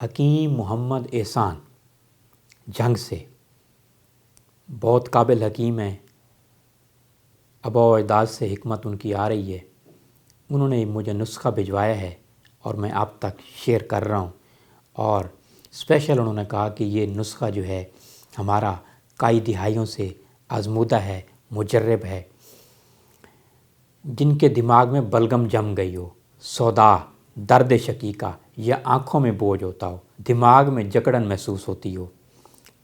حکیم محمد احسان جھنگ سے، بہت قابل حکیم ہیں، آباء و اجداد سے حکمت ان کی آ رہی ہے۔ انہوں نے مجھے نسخہ بھجوایا ہے اور میں آپ تک شیئر کر رہا ہوں، اور اسپیشل انہوں نے کہا کہ یہ نسخہ جو ہے ہمارا کئی دہائیوں سے آزمودہ ہے، مجرب ہے۔ جن کے دماغ میں بلغم جم گئی ہو، سودا، درد شقیقہ یا آنکھوں میں بوجھ ہوتا ہو، دماغ میں جکڑن محسوس ہوتی ہو،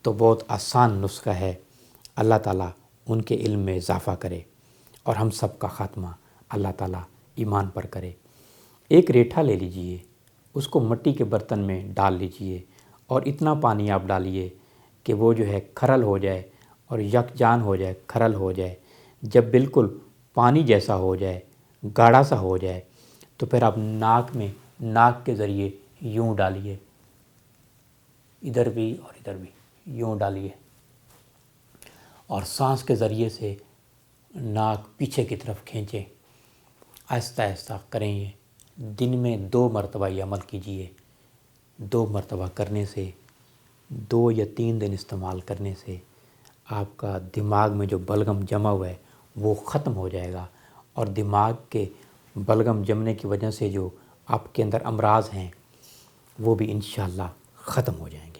تو بہت آسان نسخہ ہے۔ اللہ تعالیٰ ان کے علم میں اضافہ کرے اور ہم سب کا خاتمہ اللہ تعالیٰ ایمان پر کرے۔ ایک ریٹھا لے لیجئے، اس کو مٹی کے برتن میں ڈال لیجئے اور اتنا پانی آپ ڈالیے کہ وہ جو ہے کھرل ہو جائے اور یکجان ہو جائے، کھرل ہو جائے۔ جب بالکل پانی جیسا ہو جائے، گاڑھا سا ہو جائے، تو پھر آپ ناک کے ذریعے یوں ڈالیے، ادھر بھی اور ادھر بھی یوں ڈالیے، اور سانس کے ذریعے سے ناک پیچھے کی طرف کھینچیں۔ آہستہ آہستہ کریں یہ، دن میں 2 مرتبہ یہ عمل کیجیے۔ 2 مرتبہ کرنے سے، 2 یا 3 دن استعمال کرنے سے آپ کا دماغ میں جو بلغم جمع ہوا ہے وہ ختم ہو جائے گا، اور دماغ کے بلغم جمنے کی وجہ سے جو آپ کے اندر امراض ہیں وہ بھی انشاءاللہ ختم ہو جائیں گے۔